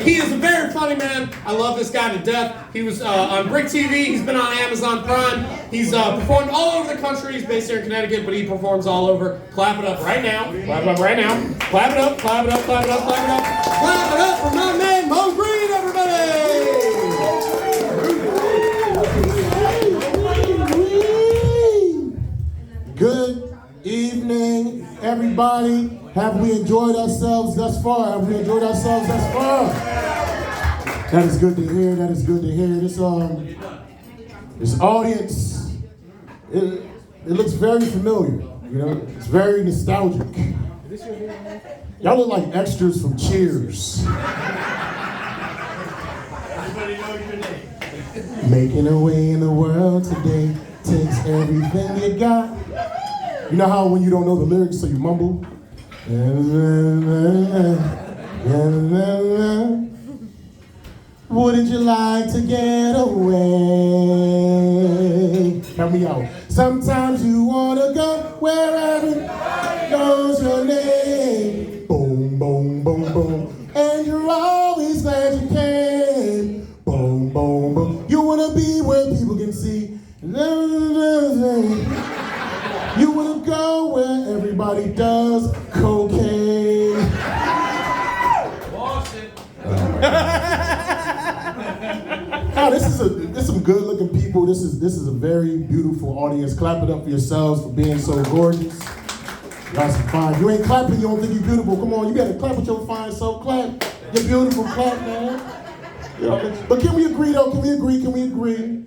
he is a very funny man. I love this guy to death. He was on Brick TV. He's been on Amazon Prime. He's performed all over the country. He's based here in Connecticut, but he performs all over. Clap it up right now. Clap it up right now. Clap it up, clap it up, clap it up, clap it up. Clap it up for my man, Mo Green, everybody! Good evening, everybody. Have we enjoyed ourselves thus far? Have we enjoyed ourselves thus far? That is good to hear. That is good to hear. This audience, it looks very familiar. You know, it's very nostalgic. Y'all look like extras from Cheers. Making our way in the world today takes everything you got. You know how when you don't know the lyrics, so you mumble? Wouldn't you like to get away? Help me out. Sometimes you wanna go where everyone knows your name. Boom, boom, boom, boom. And you're always glad you came. Boom, boom, boom. You wanna be where people can see. You wanna go where everybody does cocaine. Now this is some good-looking people. This is a very beautiful audience. Clap it up for yourselves for being so gorgeous. Y'all some fine. You ain't clapping, you don't think you're beautiful. Come on, you gotta clap with your fine self. Clap. You're beautiful. Clap, man. You know, but can we agree though? Can we agree?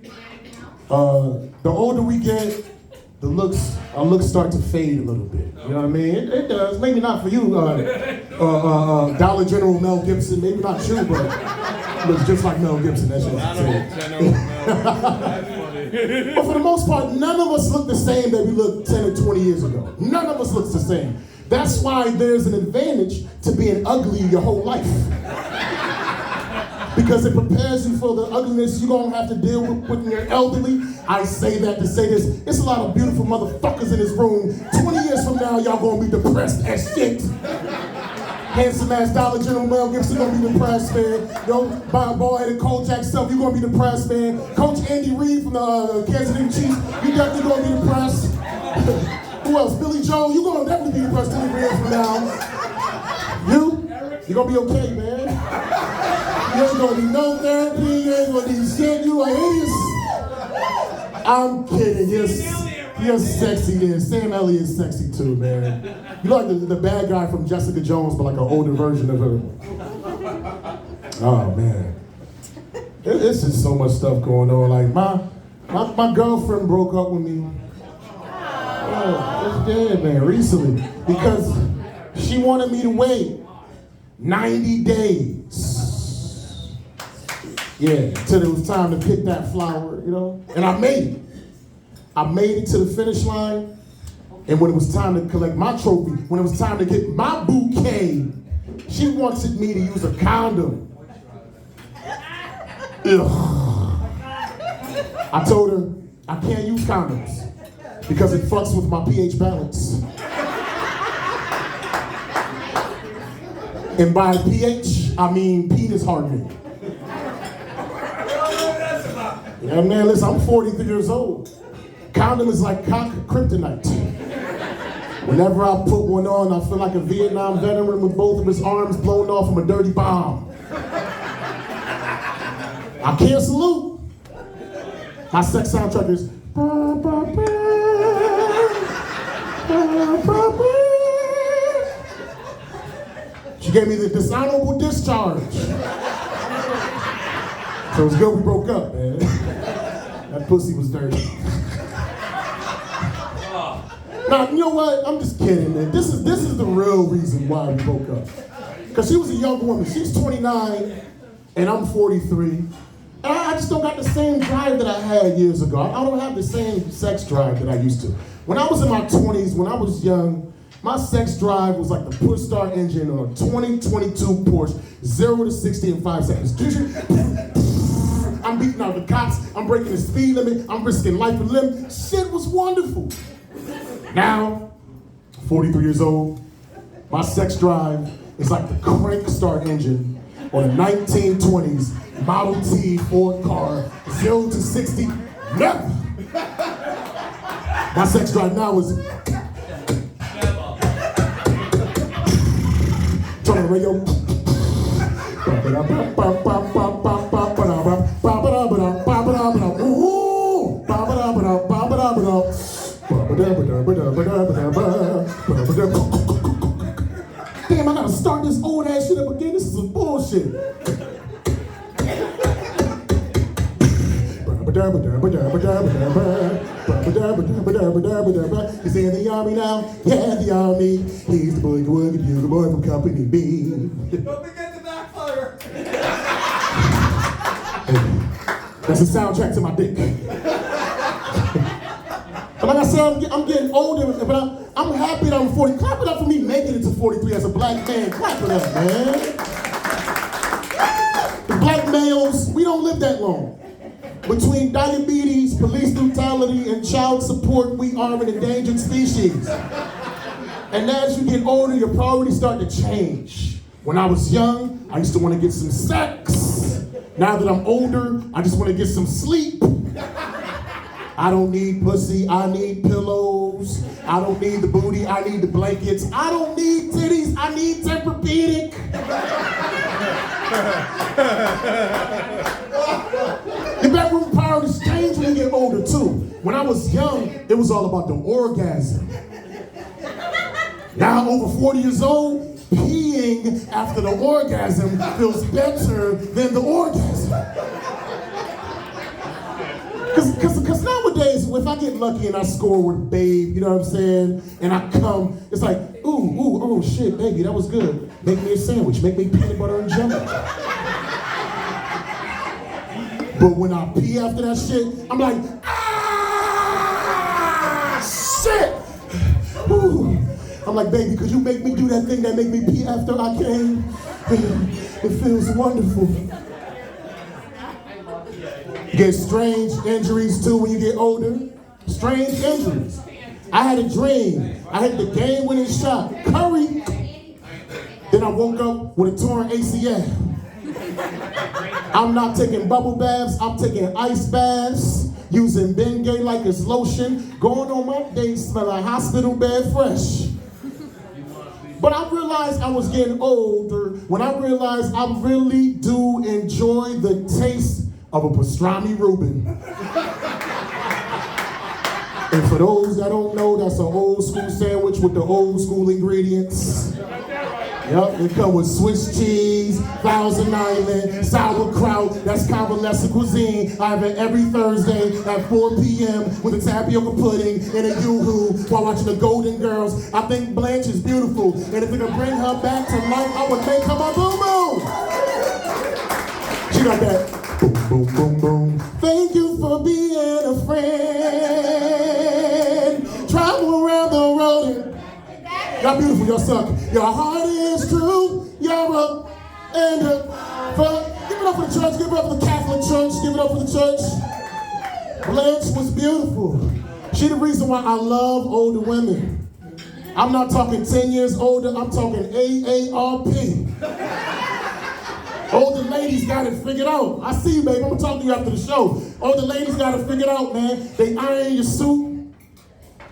The older we get, our looks start to fade a little bit. You know what I mean? It does. Maybe not for you, Dollar General Mel Gibson. Maybe not you, but it looks just like Mel Gibson. That's what But for the most part, none of us look the same that we looked 10 or 20 years ago. None of us looks the same. That's why there's an advantage to being ugly your whole life. Because it prepares you for the ugliness you're gonna have to deal with when you're elderly. I say that to say this. There's a lot of beautiful motherfuckers in this room. 20 years from now, y'all gonna be depressed as shit. Handsome ass Dollar General Mel Gibson gonna be depressed, man. Yo, bald-headed Kojak self, you gonna be depressed, man. Coach Andy Reid from the Kansas City Chiefs, you definitely gonna be depressed. Who else? Billy Joel, you gonna definitely be depressed 20 years from now. You gonna be okay, man. You ain't gonna need no therapy, you ain't gonna need shit, you like idiots. I'm kidding, you're sexy, man. Sam Elliott's sexy too, man. You like the bad guy from Jessica Jones, but like an older version of her. Oh man. It's just so much stuff going on. Like my girlfriend broke up with me. Oh, it's dead, man, recently. Because she wanted me to wait 90 days. Yeah, till it was time to pick that flower, you know? And I made it. I made it to the finish line. And when it was time to collect my trophy, when it was time to get my bouquet, she wanted me to use a condom. Ugh. I told her I can't use condoms because it fucks with my pH balance. And by pH, I mean penis hardening. Yeah, man, listen, I'm 43 years old. Condom is like kryptonite. Whenever I put one on, I feel like a Vietnam veteran with both of his arms blown off from a dirty bomb. I can't salute. My sex soundtrack is. She gave me the dishonorable discharge. So it was good we broke up, man. That pussy was dirty. Now, you know what? I'm just kidding, man. This is the real reason why we broke up. Because she was a young woman. She's 29, and I'm 43. And I just don't got the same drive that I had years ago. I don't have the same sex drive that I used to. When I was in my 20s, when I was young, my sex drive was like the push start engine on a 2022 Porsche, 0 to 60 in 5 seconds. I'm beating out the cops, I'm breaking the speed limit, I'm risking life and limb. Shit was wonderful. Now, 43 years old, my sex drive is like the crank start engine on a 1920s Model T Ford car, 0 to 60, never. My sex drive now is turn on the radio. Damn, I gotta start this old ass shit up again. This is some bullshit. He's in the army now. Yeah, the army. He's the boogie woogie bugle boy from Company B. Don't forget the backfire. That's the soundtrack to my dick. But like I said, I'm getting older, but I'm happy that I'm 40. Clap it up for me making it to 43 as a black man. Clap it up, man. The black males, we don't live that long. Between diabetes, police brutality, and child support, we are an endangered species. And as you get older, your priorities start to change. When I was young, I used to want to get some sex. Now that I'm older, I just want to get some sleep. I don't need pussy, I need pillows. I don't need the booty, I need the blankets. I don't need titties, I need Tempur-Pedic. Your bedroom priorities change when you get older too. When I was young, it was all about the orgasm. Now over 40 years old, peeing after the orgasm feels better than the orgasm. Cause nowadays, if I get lucky and I score with a babe, you know what I'm saying, and I come, it's like, ooh, oh shit, baby, that was good. Make me a sandwich, make me peanut butter and jelly. But when I pee after that shit, I'm like, ah, shit. Ooh. I'm like, baby, could you make me do that thing that made me pee after I came? It feels wonderful. You get strange injuries too when you get older. Strange injuries. I had a dream. I hit the game-winning shot. Curry. Then I woke up with a torn ACL. I'm not taking bubble baths. I'm taking ice baths. Using Bengay like it's lotion. Going on my days smelling hospital bed fresh. But I realized I was getting older when I realized I really do enjoy the taste of a pastrami Reuben. And for those that don't know, that's an old school sandwich with the old school ingredients. Yep, it comes with Swiss cheese, Thousand Island, sauerkraut, that's convalescent cuisine. I have it every Thursday at 4 p.m. with a tapioca pudding and a yoo-hoo while watching the Golden Girls. I think Blanche is beautiful, and if we could bring her back to life, I would make her my boo-boo. She got that boom, boom, boom, boom. Thank you for being a friend. Travel around the road. Y'all beautiful, y'all suck. Your heart is true. You're up and up. Give it up for the church. Give it up for the Catholic Church. Give it up for the church. Blanche was beautiful. She the reason why I love older women. I'm not talking 10 years older. I'm talking AARP. Older ladies got it figured out. I see you, babe. I'm gonna talk to you after the show. Older ladies got it figured out, man. They iron your suit.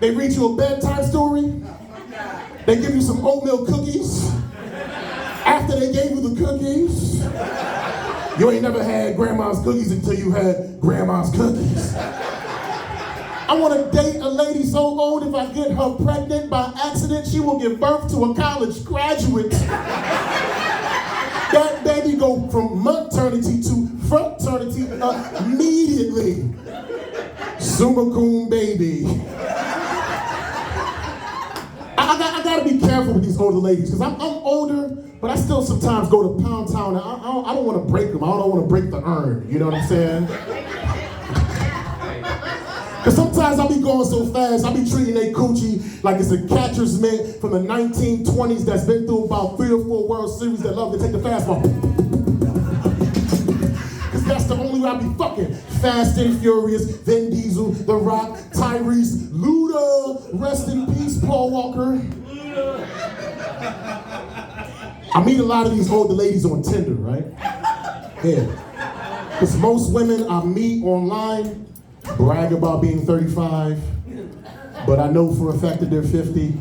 They read you a bedtime story. They give you some oatmeal cookies. After they gave you the cookies, you ain't never had grandma's cookies until you had grandma's cookies. I want to date a lady so old if I get her pregnant by accident, she will give birth to a college graduate. That baby go from maternity to fraternity immediately. Summa cum baby. I gotta be careful with these older ladies because I'm older, but I still sometimes go to Pound Town. And I don't want to break them. I don't want to break the urn. You know what I'm saying? Because sometimes I be going so fast, I be treating they coochie like it's a catcher's mitt from the 1920s that's been through about 3 or 4 World Series that love to take the fastball. Because that's the only way I be fucking. Fast and Furious, Vin Diesel, The Rock, Tyrese, Luda, rest in peace, Paul Walker. I meet a lot of these older ladies on Tinder, right? Yeah. Because most women I meet online brag about being 35, but I know for a fact that they're 50.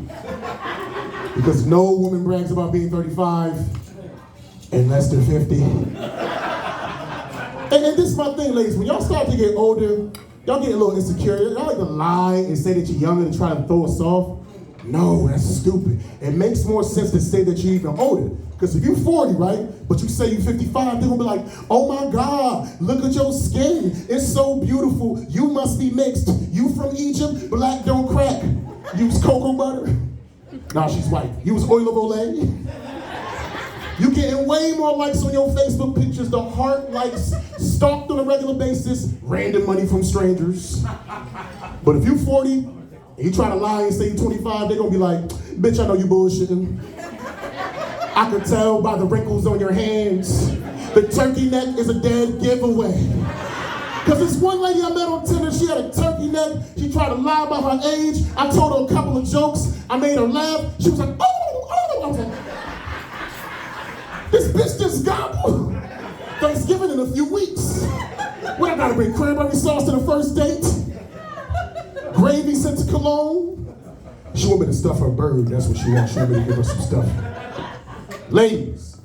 Because no woman brags about being 35 unless they're 50. And this is my thing, ladies. When y'all start to get older, y'all get a little insecure. Y'all like to lie and say that you're younger and try to throw us off. No, that's stupid. It makes more sense to say that you're even older. Because if you're 40, right, but you say you're 55, they're gonna be like, oh my God, look at your skin. It's so beautiful. You must be mixed. You from Egypt, black don't crack. Use cocoa butter. Nah, she's white. Use oil of Olay. You getting way more likes on your Facebook pictures, the heart likes, stalked on a regular basis, random money from strangers. But if you're 40, and you try to lie and say you're 25, they're gonna be like, bitch, I know you bullshitting. I could tell by the wrinkles on your hands. The turkey neck is a dead giveaway. Because this one lady I met on Tinder, she had a turkey neck. She tried to lie about her age. I told her a couple of jokes. I made her laugh. She was like, oh. I was like, this bitch just gobbled. Thanksgiving in a few weeks. What, I gotta bring cranberry sauce to the first date? Gravy sent to Cologne? She want me to stuff her bird. That's what she wants. She want me to give her some stuff. Ladies,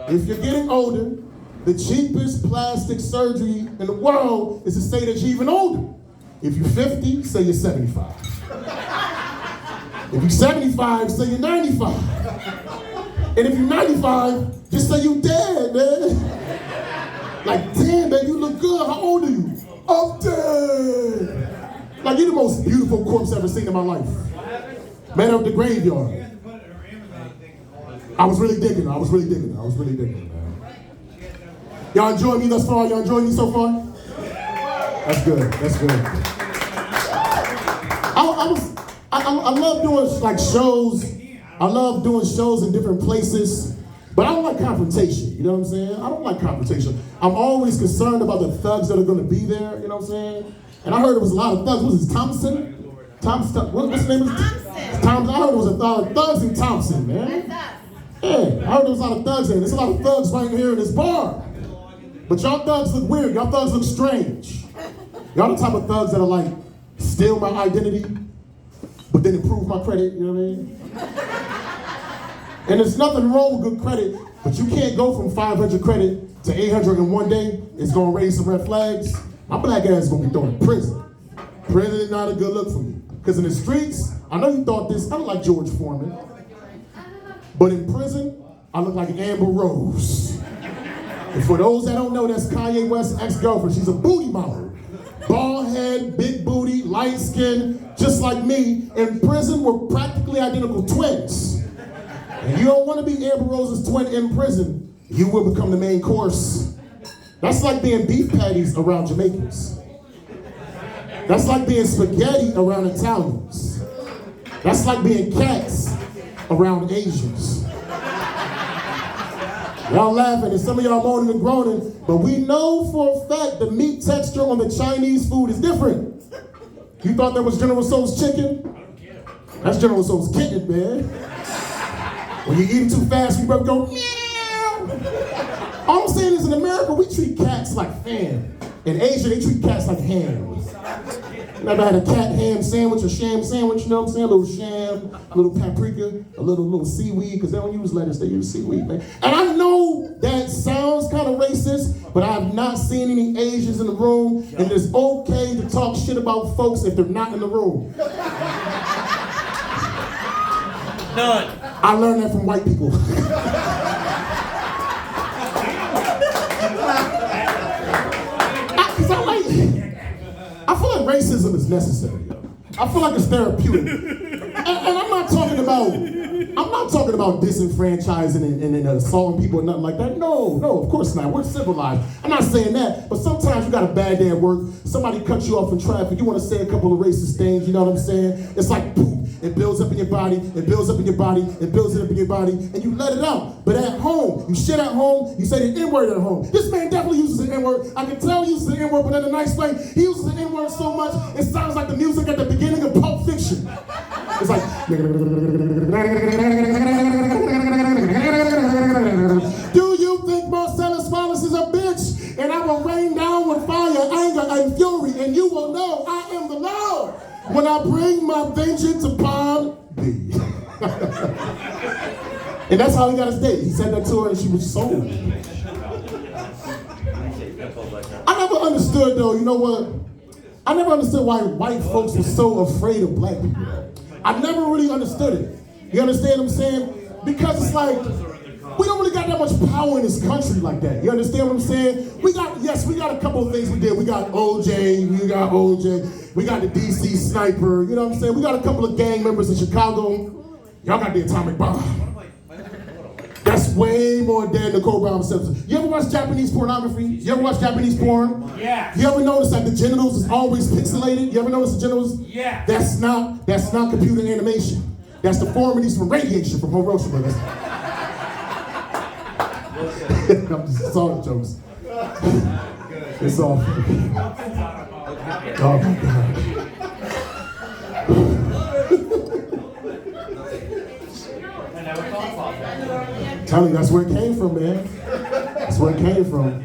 if you're getting older, the cheapest plastic surgery in the world is to say that you're even older. If you're 50, say you're 75. If you're 75, say you're 95. And if you're 95, just say you dead, man. Like, damn, man, you look good. How old are you? I'm dead. Like, you're the most beautiful corpse I've ever seen in my life. Man up the graveyard. I was really digging her. Man. Y'all enjoying me thus far? Y'all enjoying me so far? That's good. I love doing like shows. I love doing shows in different places, but I don't like confrontation. You know what I'm saying? I don't like confrontation. I'm always concerned about the thugs that are going to be there. You know what I'm saying? And I heard it was a lot of thugs. What was it, Thompson? What's the name of it? Thompson. I heard it was a lot of thugs in Thompson, man. Yeah, I heard there was a lot of thugs there. There's a lot of thugs right here in this bar. But y'all thugs look weird. Y'all thugs look strange. Y'all the type of thugs that are like, steal my identity, but then improve my credit, you know what I mean? And there's nothing wrong with good credit, but you can't go from 500 credit to 800 in one day. It's gonna raise some red flags. My black ass is gonna be thrown in prison. Prison is not a good look for me. Because in the streets, I know you thought this, I look like George Foreman. But in prison, I look like Amber Rose. And for those that don't know, that's Kanye West's ex-girlfriend. She's a booty model. Bald head, big booty, light skin, just like me. In prison, we're practically identical twins. And you don't want to be Amber Rose's twin in prison. You will become the main course. That's like being beef patties around Jamaicans. That's like being spaghetti around Italians. That's like being cats around Asians. Y'all laughing, and some of y'all moaning and groaning, but we know for a fact the meat texture on the Chinese food is different. You thought that was General Tso's chicken? That's General Tso's kitten, man. When you eat too fast, you better go, meow. All I'm saying is in America, we treat cats like fam. In Asia, they treat cats like hams. Never had a cat ham sandwich or sham sandwich, you know what I'm saying? A little sham, a little paprika, a little seaweed, because they don't use lettuce, they use seaweed, man. And I know that sounds kind of racist, but I have not seen any Asians in the room, and it's okay to talk shit about folks if they're not in the room. None. I learned that from white people. I feel like racism is necessary. I feel like it's therapeutic. And I'm not talking about disenfranchising and assaulting people or nothing like that. No, of course not. We're civilized. I'm not saying that, but sometimes you got a bad day at work, somebody cuts you off in traffic, you want to say a couple of racist things, you know what I'm saying? It's like poop. It builds up in your body, it builds up in your body, it builds up in your body, and you let it out. But at home, you shit at home, you say the N-word at home. This man definitely uses the N-word. I can tell he uses the N-word, but in a nice way. He uses the N-word so much, it sounds like the music at the beginning of Pulp Fiction. It's like... you will know I am the Lord when I bring my vengeance upon thee. And that's how he got his date. He said that to her and she was sold. I never understood though, you know what? I never understood why white folks were so afraid of black people. I never really understood it. You understand what I'm saying? Because it's like, we don't really got that much power in this country like that. You understand what I'm saying? We got a couple of things we did. We got OJ, we got the DC sniper, you know what I'm saying? We got a couple of gang members in Chicago. Y'all got the atomic bomb. That's way more than Nicole Brown Simpson. You ever watch Japanese pornography? You ever watch Japanese porn? Yeah. You ever notice that the genitals is always pixelated? You ever notice the genitals? Yeah. That's not computer animation. That's deformities from radiation from Hiroshima. I'm just sorry, jokes. It's all. Oh my God. Tell you, that's where it came from, man. That's where it came from.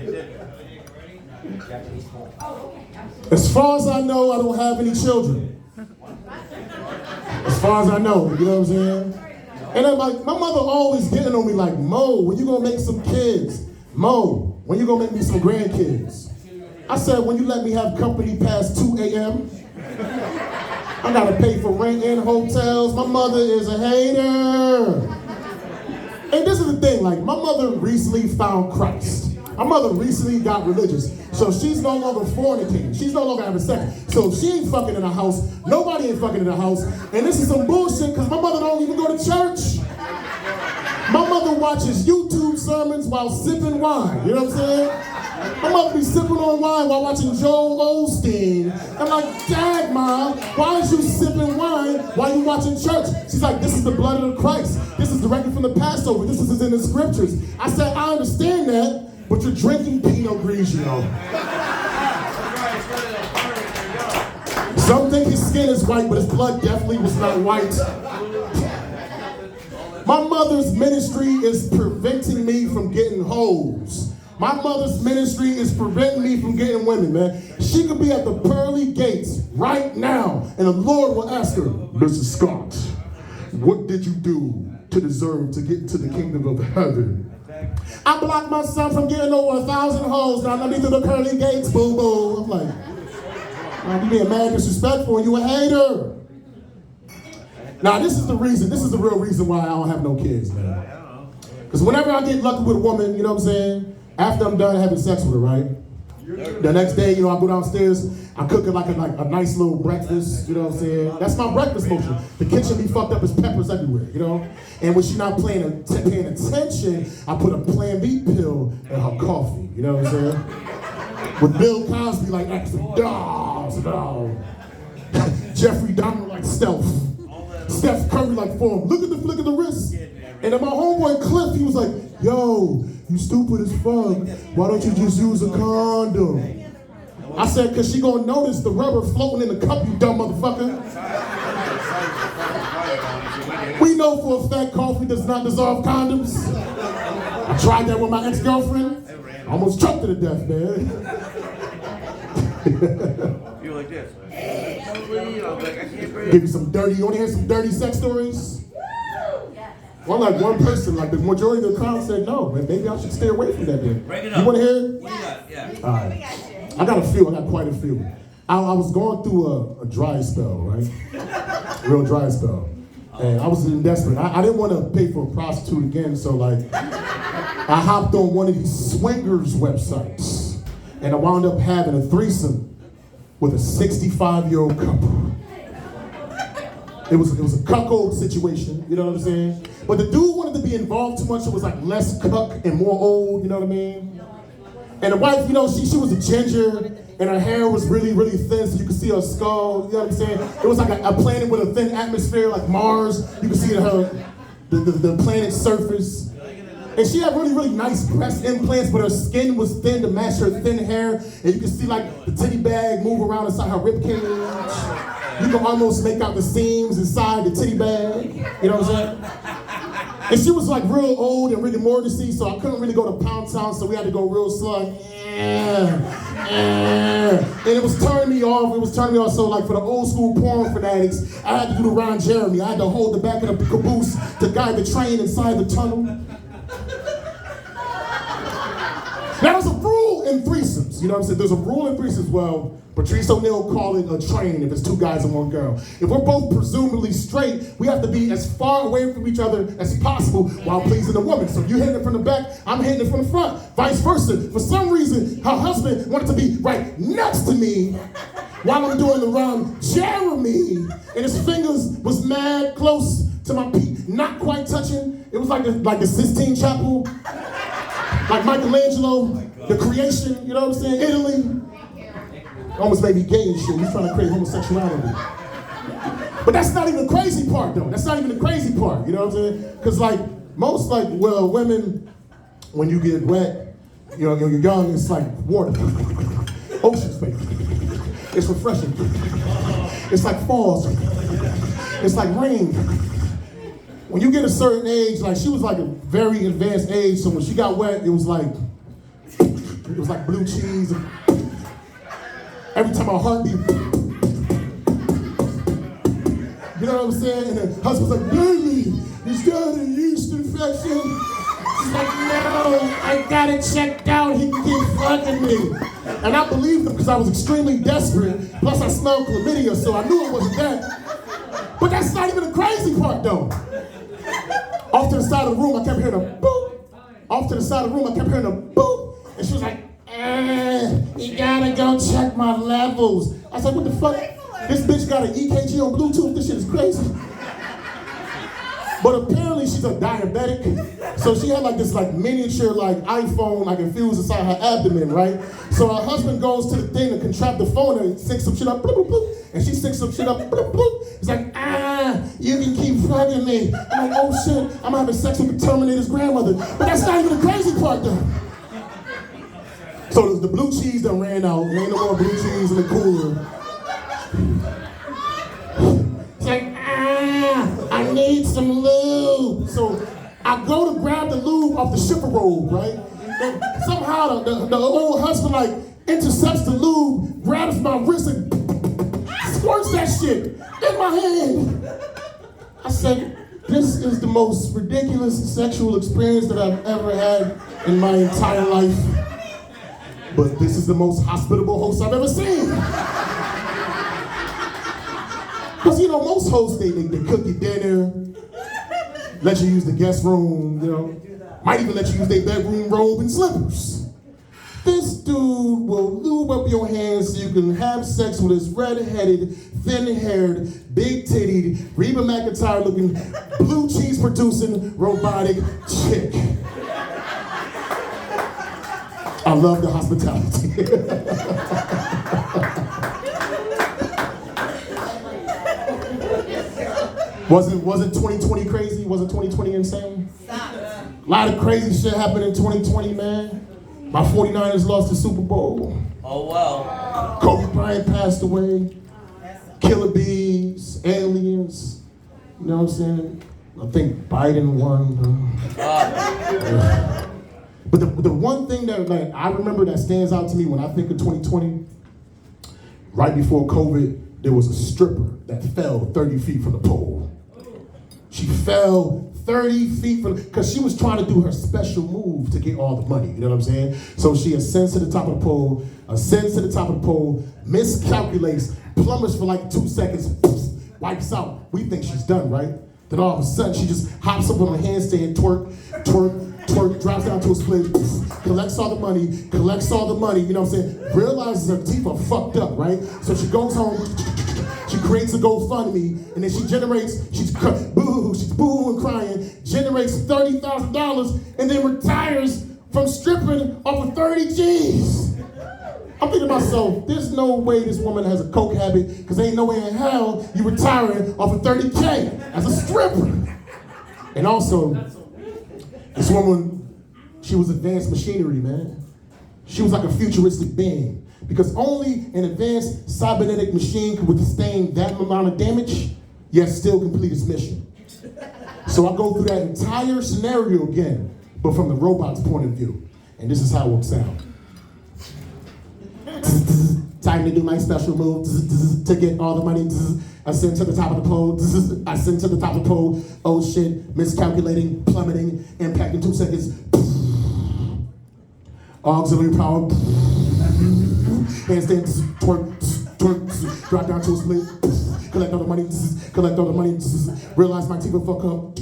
As far as I know, I don't have any children. As far as I know, you know what I'm saying? And I'm like, my mother always getting on me like, Mo, when you gonna make some kids? Mo, when you gonna make me some grandkids? I said, when you let me have company past 2 a.m., I gotta pay for rent and hotels. My mother is a hater. And this is the thing, like, my mother recently found Christ. My mother recently got religious. So she's no longer fornicating. She's no longer having sex. So she ain't fucking in the house. Nobody ain't fucking in the house. And this is some bullshit because my mother don't even go to church. My mother watches YouTube sermons while sipping wine. You know what I'm saying? My mother be sipping on wine while watching Joel Osteen. I'm like, Dad, Mom, why is you sipping wine while you watching church? She's like, this is the blood of Christ. This is directly from the Passover. This is in the scriptures. I said, I understand that, but you're drinking Pinot Grigio. Some think his skin is white, but his blood definitely was not white. My mother's ministry is preventing me from getting hoes. My mother's ministry is preventing me from getting women, man. She could be at the pearly gates right now, and the Lord will ask her, Mrs. Scott, what did you do to deserve to get to the kingdom of heaven? I blocked my son from getting over 1,000 hoes. Now let me through the pearly gates, boo boo. I'm like, you being mad disrespectful and you a hater. Now this is the real reason why I don't have no kids, man. Because whenever I get lucky with a woman, you know what I'm saying? After I'm done having sex with her, right? The next day, you know, I go downstairs, I cook her like a nice little breakfast, you know what I'm saying? That's my breakfast motion. The kitchen be fucked up as peppers everywhere, you know? And when she's not paying attention, I put a Plan B pill in her coffee, you know what I'm saying? With Bill Cosby like extra dogs, Jeffrey Dahmer like stealth. Steph Curry like form. Look at the flick of the wrist. And then my homeboy Cliff, he was like, yo, you stupid as fuck. Why don't you just use a condom? I said, cause she gonna notice the rubber floating in the cup, you dumb motherfucker. We know for a fact coffee does not dissolve condoms. I tried that with my ex-girlfriend. I almost choked her to death, man. You like this? Give you some dirty, you wanna hear some dirty sex stories? Well, like one person, like the majority of the crowd said no, man, maybe I should stay away from that then. Bring it up. You wanna hear it? Yeah. All right. I got quite a few. I was going through a dry spell, right? Real dry spell. And I was desperate. I didn't want to pay for a prostitute again, so like, I hopped on one of these swingers websites, and I wound up having a threesome with a 65-year-old couple. It was a cuckold situation, you know what I'm saying? But the dude wanted to be involved too much. It was like less cuck and more old, you know what I mean? And the wife, you know, she was a ginger, and her hair was really, really thin, so you could see her skull, you know what I'm saying? It was like a planet with a thin atmosphere, like Mars. You could see the planet's surface. And she had really, really nice breast implants, but her skin was thin to match her thin hair. And you could see like the titty bag move around inside her rib cage. You can almost make out the seams inside the titty bag. You know what I'm saying? And she was like real old and rigor mortis, so I couldn't really go to Pound Town, so we had to go real slow. and it was turning me off. It was turning me off. So like for the old school porn fanatics, I had to do the Ron Jeremy. I had to hold the back of the caboose to guide the train inside the tunnel. Now there's a rule in threesomes. You know what I'm saying? There's a rule in threesomes. Well, Patrice O'Neal called it a train if it's two guys and one girl. If we're both presumably straight, we have to be as far away from each other as possible while pleasing the woman. So you hitting it from the back, I'm hitting it from the front. Vice versa. For some reason, her husband wanted to be right next to me while I'm doing the Ron Jeremy, and his fingers was mad close to my peak, not quite touching. It was like the Sistine Chapel, like Michelangelo, the Creation. You know what I'm saying? Italy. Almost made me gay and shit. He's trying to create homosexuality. But that's not even the crazy part, though. That's not even the crazy part. You know what I'm saying? Because like most women, when you get wet, you know, you're young. It's like water, ocean space. It's refreshing. It's like falls. It's like rain. When you get a certain age, like she was like a very advanced age, so when she got wet, it was like blue cheese. Every time my heart beat, you know what I'm saying? And the husband's like, baby, he's got a yeast infection. She's like, no, I got it checked out. He can keep fucking me. And I believed him because I was extremely desperate. Plus I smelled chlamydia, so I knew it wasn't that. But that's not even the crazy part, though. Off to the side of the room, I kept hearing a boop. Off to the side of the room, I kept hearing a boop. And she was like, you gotta go check my levels. I said, what the fuck? This bitch got an EKG on Bluetooth. This shit is crazy. But apparently she's a diabetic. So she had like this like miniature like iPhone like infused inside her abdomen, right? So her husband goes to the thing to contract the phone and syncs some shit up, bloop, bloop, bloop, and she syncs some shit up, bloop, bloop. He's like, you can keep fucking me. I'm like, oh shit, I'm having sex with the Terminator's grandmother. But that's not even the crazy part though. So the blue cheese done ran out. There ain't no more blue cheese in the cooler. It's like, I need some lube. So I go to grab the lube off the shipper robe, right? And somehow the old husband like intercepts the lube, grabs my wrist and squirts that shit in my hand. I said, this is the most ridiculous sexual experience that I've ever had in my entire life. But this is the most hospitable host I've ever seen. Because, you know, most hosts, they cook you dinner, let you use the guest room, you know, might even let you use their bedroom robe and slippers. This dude will lube up your hands so you can have sex with his red-headed, thin-haired, big-tittied, Reba McEntire-looking, blue cheese-producing, robotic chick. I love the hospitality. Wasn't 2020 crazy? Wasn't 2020 insane? Stop. A lot of crazy shit happened in 2020, man. My 49ers lost the Super Bowl. Oh, well. Kobe Bryant passed away. Killer bees, aliens. You know what I'm saying? I think Biden won. But the one thing that like I remember that stands out to me when I think of 2020, right before COVID, there was a stripper that fell 30 feet from the pole. She fell 30 feet from, because she was trying to do her special move to get all the money, you know what I'm saying? So she ascends to the top of the pole, miscalculates, plummets for like 2 seconds, wipes out. We think she's done, right? Then all of a sudden, she just hops up on a handstand, twerk, drops down to a split, collects all the money, you know what I'm saying? Realizes her teeth are fucked up, right? So she goes home, she creates a GoFundMe, and then she's booing, crying, generates $30,000, and then retires from stripping off of 30 G's. I'm thinking to myself, there's no way this woman has a coke habit, because ain't no way in hell you retiring off of 30K as a stripper. And also, this woman, she was advanced machinery, man. She was like a futuristic being, because only an advanced cybernetic machine could withstand that amount of damage, yet still complete its mission. So I go through that entire scenario again, but from the robot's point of view. And this is how it works out. Time to do my special move to get all the money. Ascend to the top of the pole. Ascend to the top of the pole. Oh shit, miscalculating, plummeting, impact in 2 seconds. Auxiliary power. Handstand, twerk, drop down to a split. Collect all the money, collect all the money. Realize my team will fuck up.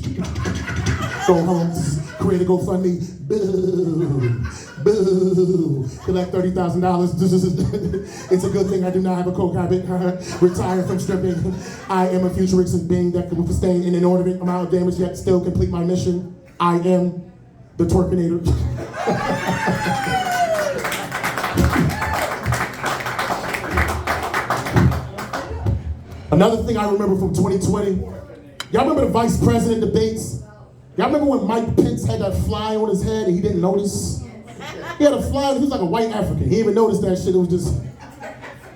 Go home, create a GoFundMe. Boo, boo. Collect $30,000. It's a good thing I do not have a coke habit. Retire from stripping. I am a futuristic being that can sustain an inordinate amount of damage yet still complete my mission. I am the Twerkinator. Another thing I remember from 2020, y'all remember the vice president debates? Y'all remember when Mike Pence had that fly on his head and he didn't notice? He had a fly, he was like a white African. He didn't even notice that shit, it was just... And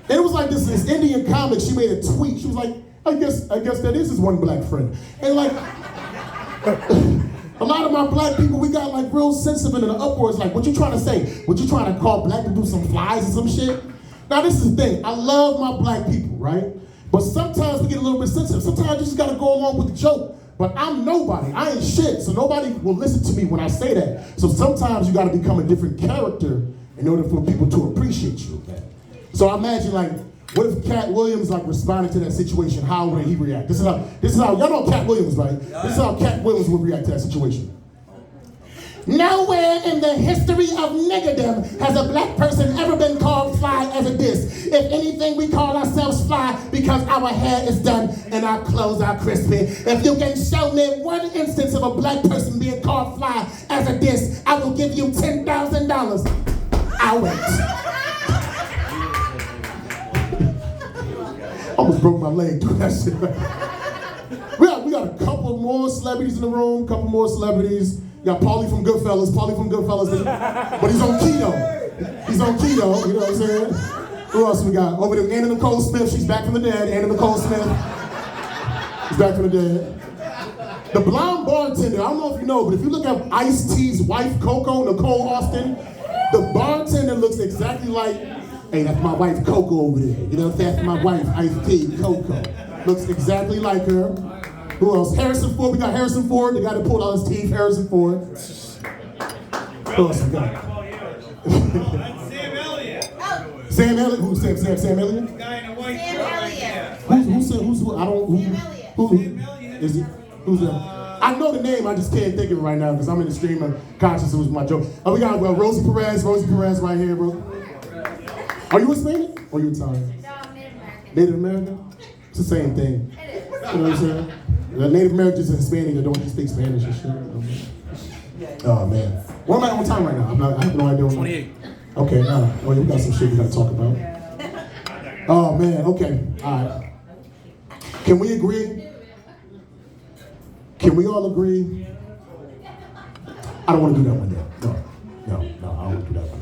it was like this Indian comic, she made a tweet. She was like, I guess that is his one black friend. And like, a lot of my black people, we got like real sensitive and in the uproars, like, what you trying to say? What you trying to call black people some flies or some shit? Now this is the thing, I love my black people, right? But sometimes we get a little bit sensitive. Sometimes you just gotta go along with the joke. But I'm nobody, I ain't shit, so nobody will listen to me when I say that. So sometimes you gotta become a different character in order for people to appreciate you. So I imagine like, what if Cat Williams like responded to that situation? How would he react? This is how, y'all know Cat Williams, right? This is how Cat Williams would react to that situation. Nowhere in the history of niggerdom has a black person ever been called fly as a diss. If anything, we call ourselves fly because our hair is done and our clothes are crispy. If you can show me one instance of a black person being called fly as a diss, I will give you $10,000. I'll wait. Almost broke my leg doing that shit. We got a couple more celebrities in the room, couple more celebrities. Got Paulie from Goodfellas, but he's on keto. He's on keto, you know what I'm saying? Who else we got? Over there, Anna Nicole Smith, she's back from the dead. Anna Nicole Smith, she's back from the dead. The blonde bartender, I don't know if you know, but if you look at Ice-T's wife, Coco, Nicole Austin, the bartender looks exactly like, hey, that's my wife, Coco over there. You know, that's my wife, Ice-T, Coco. Looks exactly like her. Who else? Harrison Ford. We got Harrison Ford, the guy that pulled out his teeth. Harrison Ford. Who else we got? Sam Elliott. Sam Elliott. Who's Sam Elliott? The guy in the white Sam shirt. Elliott. Who's I don't. Who is he? Who's that? I know the name. I just can't think of it right now because I'm in the stream of consciousness with my joke. Oh, we got Rosie Perez. Rosie Perez right here, bro. Are you Hispanic or you Italian? No, I'm Native American. Native American? It's the same thing. It is. You know what I'm saying? The Native Americans and Hispanic that don't speak Spanish and shit. Oh man. What am I on time right now? I have no idea. 28. Okay, well, we got some shit we gotta talk about. Oh man, okay. Alright. Can we agree? Can we all agree? I don't want to do that one yet. No, I don't want to do that one.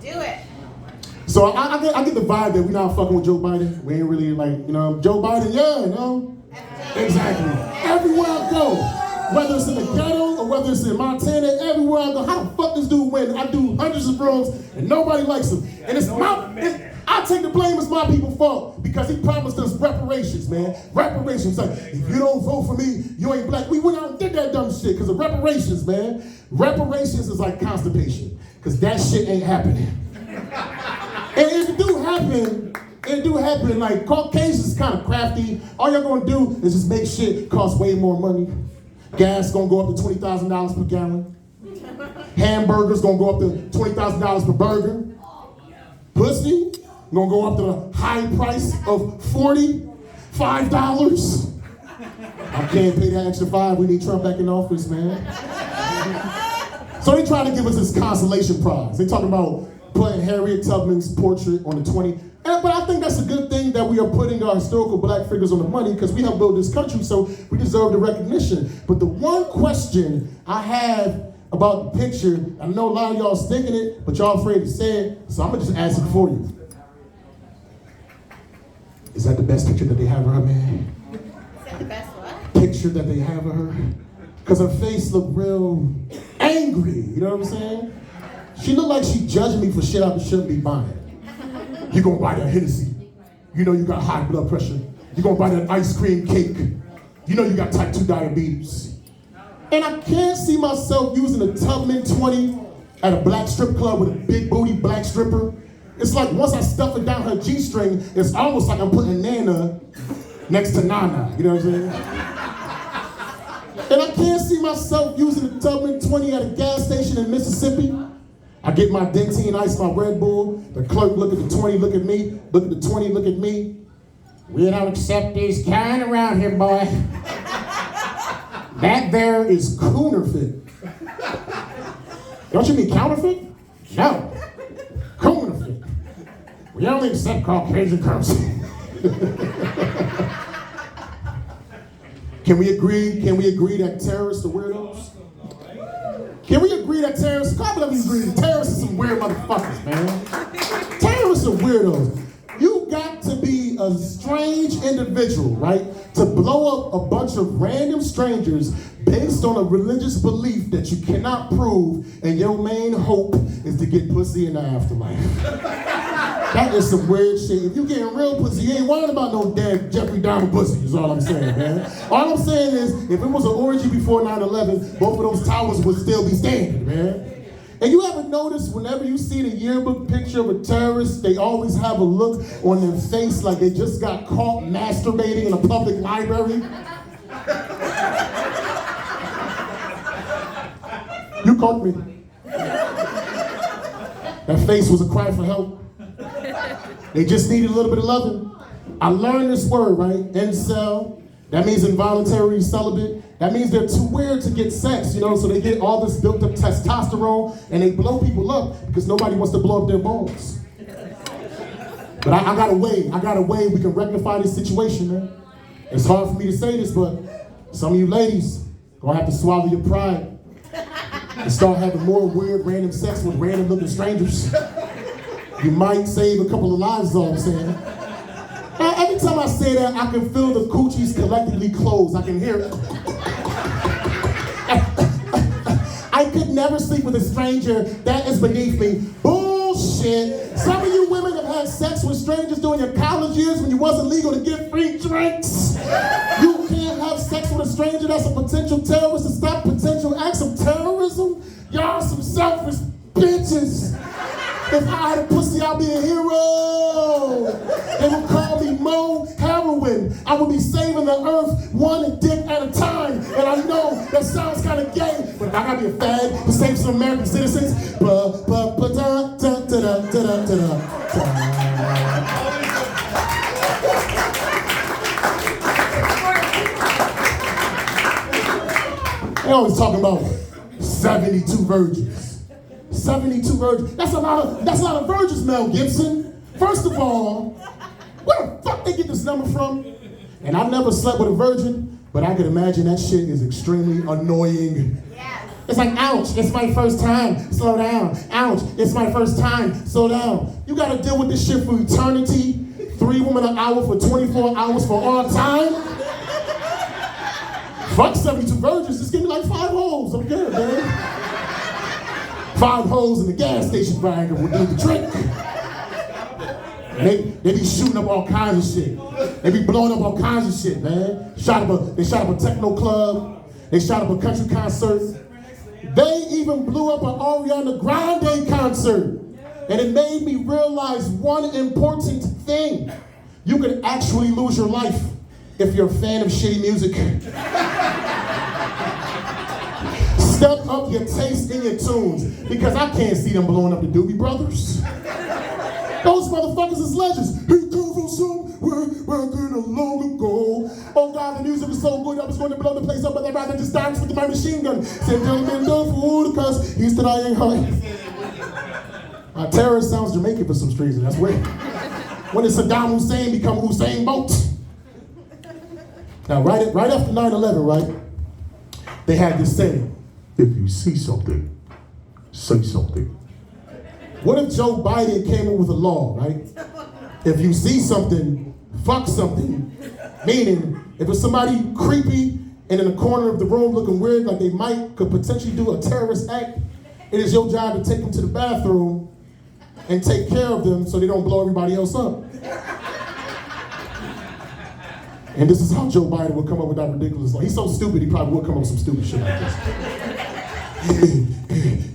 Do it. So I get the vibe that we're not fucking with Joe Biden. We ain't really like, you know, Joe Biden, yeah, you know? Exactly. Everywhere I go, whether it's in the ghetto or whether it's in Montana, everywhere I go, how the fuck this dude win? I do hundreds of rooms and nobody likes him. And I take the blame as my people's fault because he promised us reparations, man. Reparations. Like, if you don't vote for me, you ain't black. We went out and did that dumb shit because of reparations, man. Reparations is like constipation because that shit ain't happening. And it do happen, like Caucasians is kind of crafty. All y'all gonna do is just make shit cost way more money. Gas gonna go up to $20,000 per gallon. Hamburgers gonna go up to $20,000 per burger. Pussy gonna go up to the high price of $45. I can't pay that extra $5. We need Trump back in office, man. So they trying to give us this consolation prize. They talking about putting Harriet Tubman's portrait on the 20. But I think that's a good thing that we are putting our historical black figures on the money because we helped build this country, so we deserve the recognition. But the one question I have about the picture, I know a lot of y'all's thinking it, but y'all afraid to say it, so I'm gonna just ask it for you. Is that the best picture that they have of her, man? Is that the best what? Picture that they have of her? Because her face looked real angry, you know what I'm saying? She looked like she judged me for shit I shouldn't be buying. You gonna buy that Hennessy. You know you got high blood pressure. You gonna buy that ice cream cake. You know you got type 2 diabetes. And I can't see myself using a Tubman 20 at a black strip club with a big booty black stripper. It's like once I stuff it down her G-string, it's almost like I'm putting Nana next to Nana. You know what I'm saying? And I can't see myself using a Tubman 20 at a gas station in Mississippi. I get my Dentine Ice, my Red Bull. The clerk look at the 20, look at me. Look at the 20, look at me. We don't accept these kind around here, boy. That there is counterfeit. Don't you mean counterfeit? No. Counterfeit. We only accept Caucasian currency. Can we agree that terrorists are weirdos? Can we agree that terrorists, I believe we agree that terrorists are some weird motherfuckers, man. Terrorists are weirdos. You got to be a strange individual, right? To blow up a bunch of random strangers based on a religious belief that you cannot prove, and your main hope is to get pussy in the afterlife. That is some weird shit. If you getting real pussy, you ain't worrying about no dead Jeffrey Dahmer pussy, is all I'm saying, man. All I'm saying is, if it was an orgy before 9/11, both of those towers would still be standing, man. And you ever notice whenever you see the yearbook picture of a terrorist, they always have a look on their face like they just got caught masturbating in a public library? You caught me. That face was a cry for help. They just needed a little bit of loving. I learned this word, right? Incel. That means involuntary celibate. That means they're too weird to get sex, you know, so they get all this built up testosterone and they blow people up because nobody wants to blow up their balls. But I got a way we can rectify this situation, man. It's hard for me to say this, but some of you ladies gonna have to swallow your pride and start having more weird random sex with random looking strangers. You might save a couple of lives, is all I'm saying. Every time I say that, I can feel the coochies collectively close. I can hear it. I could never sleep with a stranger. That is beneath me. Bullshit. Some of you women have had sex with strangers during your college years when you wasn't legal to get free drinks. You can't have sex with a stranger that's a potential terrorist to stop potential acts of terrorism. Y'all some selfish bitches. If I had a pussy, I'd be a hero. They would call me Mo Heroin. I would be saving the earth one dick at a time. And I know that sounds kind of gay, but I gotta be a fag to save some American citizens. They always talking about 72 virgins. 72 virgins. That's a lot of virgins, Mel Gibson. First of all, where the fuck they get this number from? And I've never slept with a virgin, but I can imagine that shit is extremely annoying. It's like, ouch, it's my first time, slow down. Ouch, it's my first time, slow down. You gotta deal with this shit for eternity. 3 women an hour for 24 hours for all time. Fuck 72 virgins, just give me like 5 holes, I'm good, man. 5 holes in the gas station grinder will do the trick. They be shooting up all kinds of shit. They be blowing up all kinds of shit, man. They shot up a techno club. They shot up a country concert. They even blew up an Ariana Grande concert. And it made me realize one important thing. You could actually lose your life if you're a fan of shitty music. Step up your taste in your tunes, because I can't see them blowing up the Doobie Brothers. Those motherfuckers is legends. He come from somewhere back in a long ago. Oh God, the music was so good I was going to blow the place up, but I'd rather just dance with my machine gun. Said gentlemen, don't fool, because he said I ain't hurt. Terrorist sounds Jamaican for some reason, that's weird. When did Saddam Hussein become Hussein Bolt? Now, right after 9/11, right, they had this saying, if you see something, say something. What if Joe Biden came in with a law, right? If you see something, fuck something. Meaning, if it's somebody creepy and in the corner of the room looking weird, like they could potentially do a terrorist act, it is your job to take them to the bathroom and take care of them so they don't blow everybody else up. And this is how Joe Biden would come up with that ridiculous line. He's so stupid, he probably would come up with some stupid shit like this.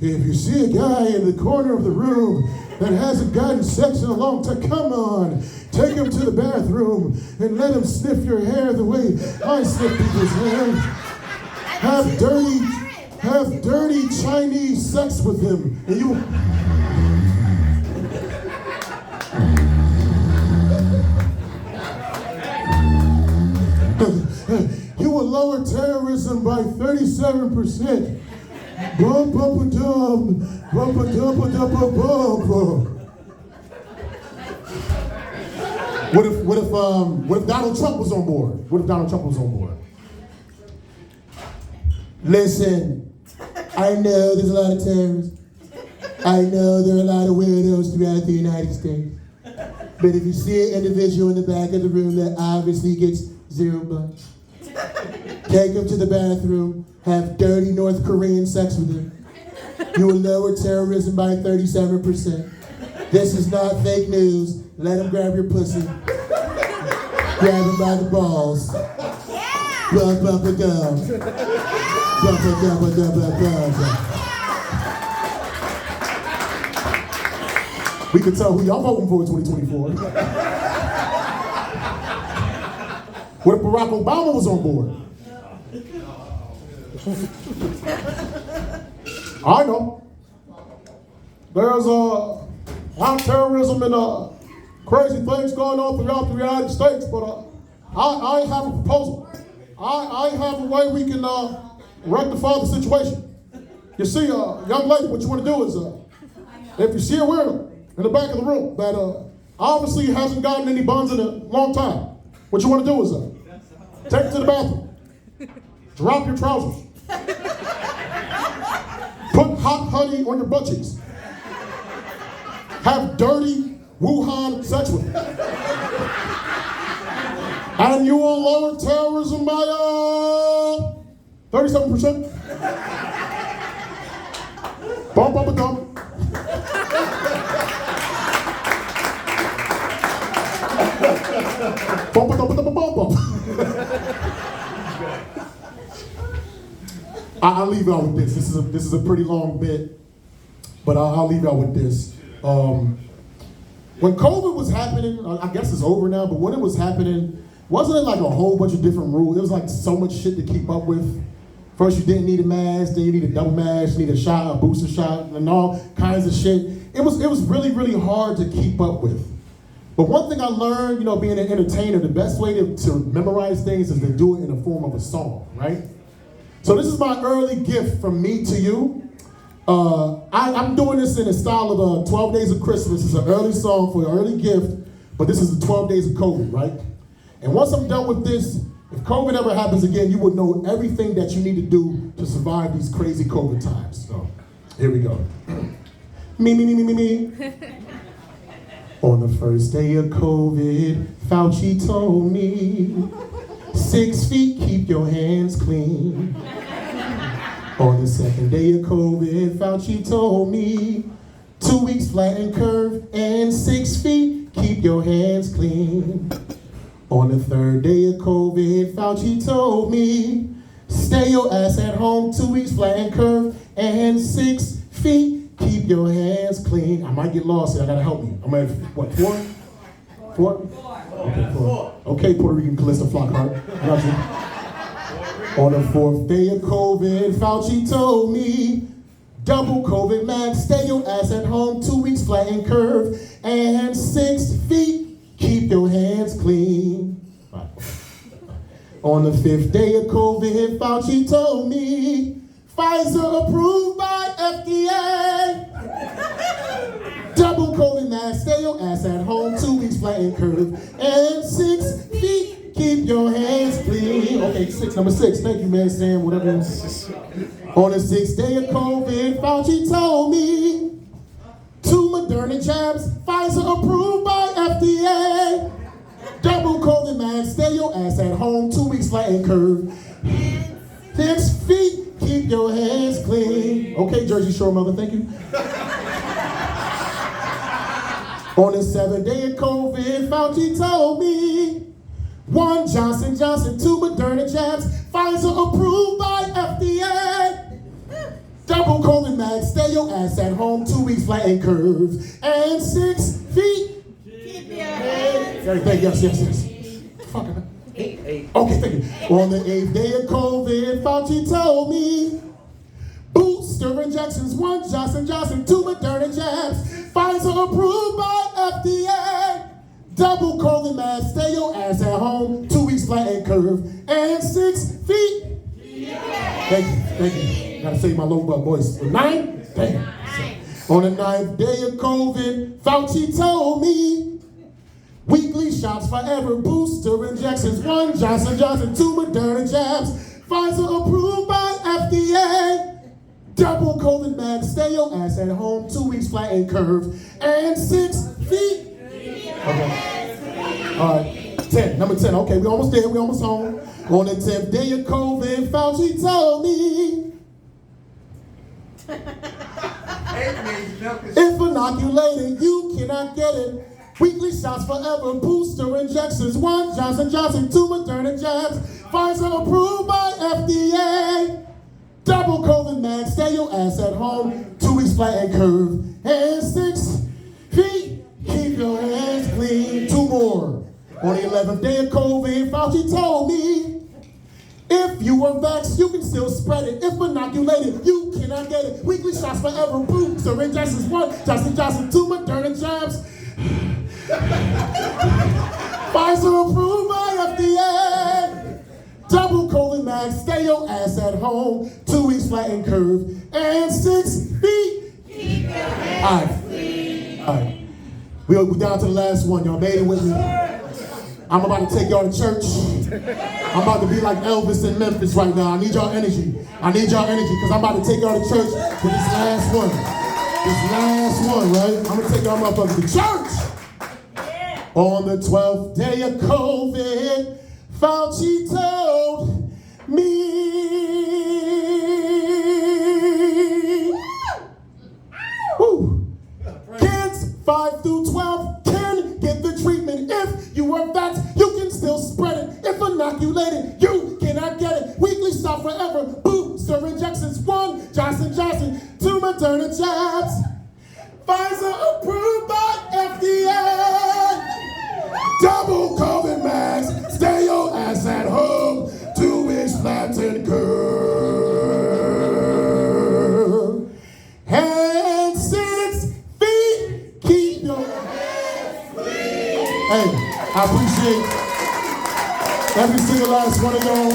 If you see a guy in the corner of the room that hasn't gotten sex in a long time, come on, take him to the bathroom and let him sniff your hair the way I sniff people's hair. Have dirty Chinese sex with him, and you. You will lower terrorism by 37%. Bum, bum, dum, bum, bum, dum, bum, bum. What if Donald Trump was on board? What if Donald Trump was on board? Listen, I know there's a lot of terrorists. I know there are a lot of weirdos throughout the United States. But if you see an individual in the back of the room that obviously gets $0, take him to the bathroom, have dirty North Korean sex with him. You will lower terrorism by 37%. This is not fake news. Let him grab your pussy. Grab him by the balls. Bump, bump, a dum. Bump, a dum, a dum, a dum. We can tell who y'all voting for in 2024. What if Barack Obama was on board? I know. There's a lot of terrorism and crazy things going on throughout the United States, but I have a proposal. I have a way we can rectify the situation. You see, young lady, what you want to do is, if you see a weirdo in the back of the room that obviously hasn't gotten any buns in a long time, what you want to do is take it to the bathroom, drop your trousers, put hot honey on your butt cheeks, have dirty Wuhan sex with it, and you will lower terrorism by 37%. Bump, bump, a dump. Bump, bump, bump, bump, bump. I'll leave y'all with this. This is a pretty long bit, but I'll leave y'all with this. When COVID was happening, I guess it's over now, but when it was happening, wasn't it like a whole bunch of different rules? It was like so much shit to keep up with. First you didn't need a mask, then you need a double mask, you need a shot, a booster shot, and all kinds of shit. It was really, really hard to keep up with. But one thing I learned, being an entertainer, the best way to memorize things is to do it in the form of a song, right? So this is my early gift from me to you. I'm doing this in the style of 12 Days of Christmas. It's an early song for an early gift, but this is the 12 Days of COVID, right? And once I'm done with this, if COVID ever happens again, you would know everything that you need to do to survive these crazy COVID times. So, here we go. Me. On the first day of COVID, Fauci told me, 6 feet, keep your hands clean. On the second day of COVID, Fauci told me, 2 weeks flatten curve and 6 feet, keep your hands clean. On the third day of COVID, Fauci told me, stay your ass at home, 2 weeks flatten curve and 6 feet, keep your hands clean. I might get lost here, I gotta help you. I'm at, what, 4? 4? Okay, 4. Okay, Puerto Rican Calista Flockhart, I got you. On the fourth day of COVID, Fauci told me, double COVID max, stay your ass at home, 2 weeks flatten curve, and 6 feet, keep your hands clean. Right. On the fifth day of COVID, Fauci told me, Pfizer approved by FDA. Double COVID mask, stay your ass at home, 2 weeks flatten curve, and 6 feet, keep your hands clean. Okay, number 6, thank you, man, Sam, whatever. On the 6th day of COVID, Fauci told me, 2 Moderna jabs, Pfizer approved by FDA. Double COVID mask, stay your ass at home, 2 weeks flatten curve. 6 feet, keep your hands clean. Okay, Jersey Shore mother, thank you. On the 7th day of COVID, Fauci told me 1 Johnson Johnson, 2 Moderna jabs, Pfizer approved by FDA. Double COVID mask, stay your ass at home, 2 weeks flatten curves, and 6 feet. Keep your hands. Thank you, yes. Fucking. Okay, thank you. On the 8th day of COVID, Fauci told me booster injections, 1 Johnson Johnson, 2 Moderna jabs, Pfizer approved by FDA. Double COVID mask, stay your ass at home, 2 weeks flatten curve, and 6 feet. Thank you. Gotta save my low butt voice. 9? Damn. On the 9th day of COVID, Fauci told me weekly shots forever, booster injections, 1 Johnson Johnson, 2 Moderna jabs, Pfizer approved by FDA. Double COVID mask, stay your ass at home, 2 weeks flatten curve, and 6 feet. Okay. All right. 10. Number 10. Okay, we almost there. We almost home. On the 10th day of COVID, Fauci told me if inoculated, you cannot get it. Weekly shots forever, booster injections, 1 Johnson Johnson, 2 Moderna jabs, Pfizer approved by FDA. Double COVID mask, stay your ass at home, 2 weeks flatten curve, and 6 feet. Keep your hands clean. 2 more. On the 11th day of COVID, Fauci told me if you were vaxxed, you can still spread it. If inoculated, you cannot get it. Weekly shots forever, booster injections, 1 Johnson Johnson, 2 Moderna jabs. Pfizer approved by FDA. Double COVID mask, stay your ass at home, 2 weeks flatten curve, and 6 feet. Keep your hands All right. We're down to the last one. Y'all made it with me. I'm about to take y'all to church. I'm about to be like Elvis in Memphis right now. I need y'all energy. Because I'm about to take y'all to church for this last one. Right? I'm going to take y'all motherfuckers to church. On the 12th day of COVID, Fauci told me kids 5 through 12 can get the treatment. If you are vaxxed, you can still spread it. If inoculated, you cannot get it. Weekly shot forever, booster injections, 1 Johnson Johnson, 2 Moderna jabs, Pfizer approved by FDA. Double COVID mask, stay your ass at home, 2 weeks flatten curve, and 6 feet. Keep your hands clean. Hey, I appreciate every single last one of y'all.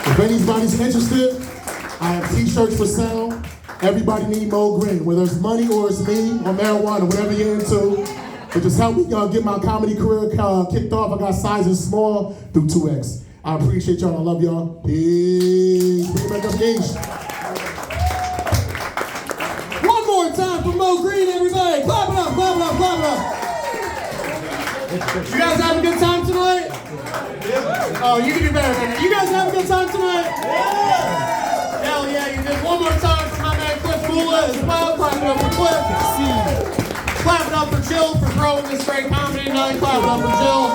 If anybody's interested, I have t-shirts for sale. Everybody need Mo Green, whether it's money or it's me or marijuana, whatever you're into. But just help me get my comedy career kicked off. I got sizes small through 2X. I appreciate y'all. I love y'all. Peace. Bring it back up, Gage. One more time for Mo Green, everybody. Clap it up. You guys have a good time tonight? Oh, you can do better than that. You guys have a good time tonight? Yeah. Hell yeah, you did. One more time for my man Cliff Bula as well. Clap it up for Cliff. Clap it up for Jill for throwing this great comedy tonight. Clap it up for Jill.